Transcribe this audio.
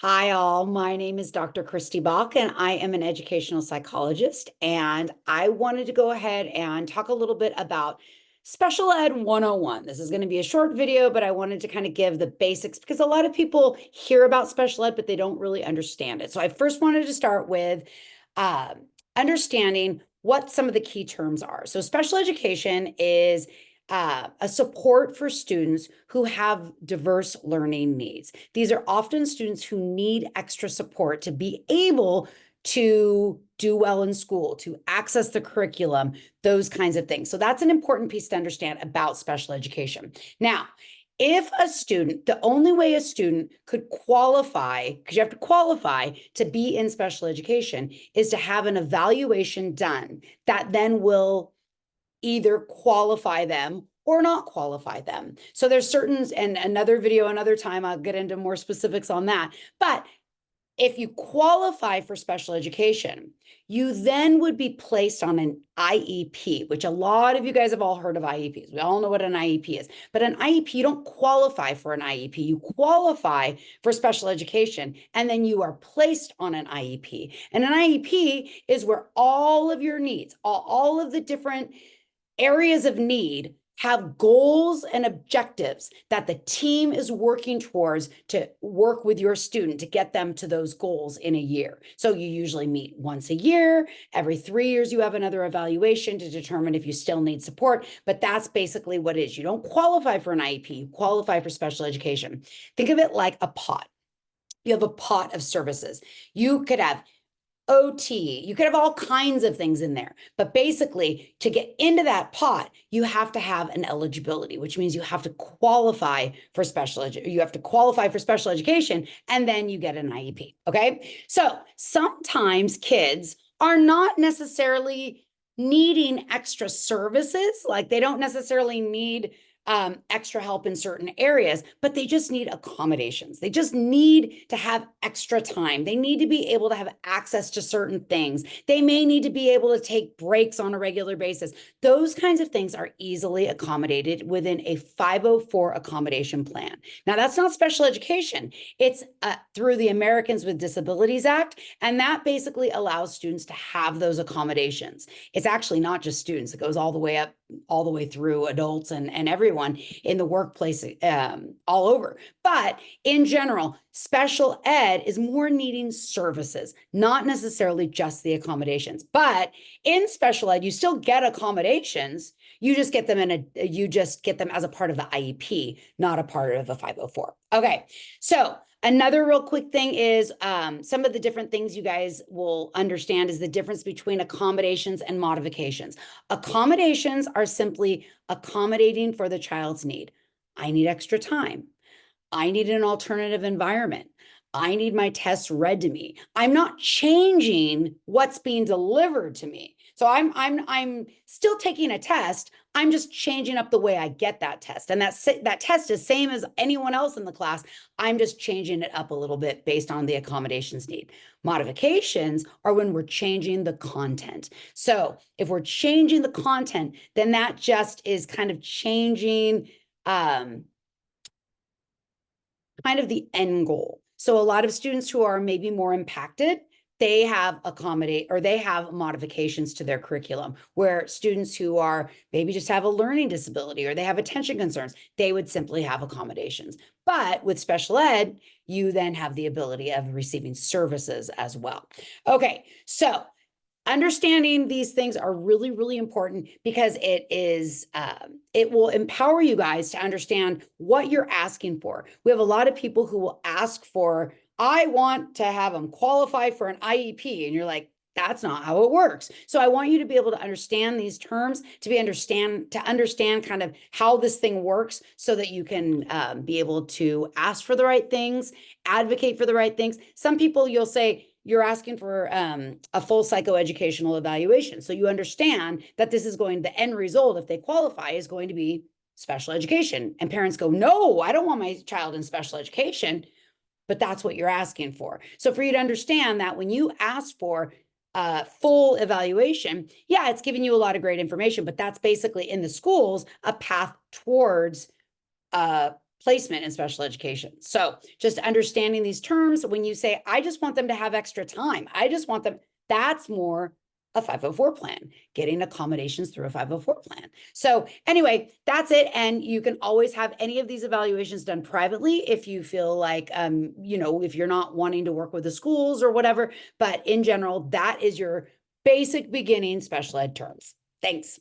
Hi, all. My name is Dr. Christy Bach, and I am an educational psychologist. And I wanted to go ahead and talk a little bit about Special Ed 101. This is going to be a short video, but I wanted to kind of give the basics because a lot of people hear about special ed, but they don't really understand it. So I first wanted to start with uh, understanding what some of the key terms are. So special education is a support for students who have diverse learning needs. These are often students who need extra support to be able to do well in school, to access the curriculum, those kinds of things. So that's an important piece to understand about special education. Now, if a student, the only way a student could qualify, because you have to qualify to be in special education, is to have an evaluation done that then will either qualify them or not qualify them. So there's certain, and another video, another time, I'll get into more specifics on that. But if you qualify for special education, you then would be placed on an IEP, which a lot of you guys have all heard of IEPs. We all know what an IEP is. But an IEP, you don't qualify for an IEP. You qualify for special education, and then you are placed on an IEP. And an IEP is where all of your needs, all of the different areas of need have goals and objectives that the team is working towards to work with your student to get them to those goals in a year. So you usually meet once a year. Every 3 years, you have another evaluation to determine if you still need support. But that's basically what it is. You don't qualify for an IEP, you qualify for special education. Think of it like a pot. You have a pot of services. You could have OT, you could have all kinds of things in there. But basically, to get into that pot, you have to have an eligibility, which means you have to qualify for special education, and then you get an IEP. Okay. So sometimes kids are not necessarily needing extra services, like they don't necessarily need extra help in certain areas, but they just need accommodations. They just need to have extra time. They need to be able to have access to certain things. They may need to be able to take breaks on a regular basis. Those kinds of things are easily accommodated within a 504 accommodation plan. Now, that's not special education. It's through the Americans with Disabilities Act, and that basically allows students to have those accommodations. It's actually not just students. It goes all the way up, all the way through adults and everyone in the workplace, all over. But in general, special ed is more needing services, not necessarily just the accommodations. But in special ed, you still get accommodations. You just get them as a part of the IEP, not a part of the 504. Okay, so another real quick thing is some of the different things you guys will understand is the difference between accommodations and modifications. Accommodations are simply accommodating for the child's need. I need extra time. I need an alternative environment. I need my tests read to me. I'm not changing what's being delivered to me. So I'm still taking a test. I'm just changing up the way I get that test. And that test is same as anyone else in the class. I'm just changing it up a little bit based on the accommodations need. Modifications are when we're changing the content. So if we're changing the content, then that just is kind of changing kind of the end goal. So a lot of students who are maybe more impacted, they have modifications to their curriculum, where students who are maybe just have a learning disability or they have attention concerns, they would simply have accommodations. But with special ed, you then have the ability of receiving services as well. Okay, so understanding these things are really, really important because it will empower you guys to understand what you're asking for. We have a lot of people who will ask for, I want to have them qualify for an IEP. And you're like, that's not how it works. So I want you to be able to understand these terms, to understand kind of how this thing works so that you can be able to ask for the right things, advocate for the right things. Some people, you'll say, you're asking for a full psychoeducational evaluation. So you understand that the end result, if they qualify, is going to be special education. And parents go, no, I don't want my child in special education, but that's what you're asking for. So for you to understand that when you ask for full evaluation, yeah, it's giving you a lot of great information, but that's basically in the schools, a path towards placement in special education. So just understanding these terms, when you say, I just want them to have extra time, I just want them, that's more a 504 plan, getting accommodations through a 504 plan. So anyway, that's it. And you can always have any of these evaluations done privately if you feel like, if you're not wanting to work with the schools or whatever. But in general, that is your basic beginning special ed terms. Thanks.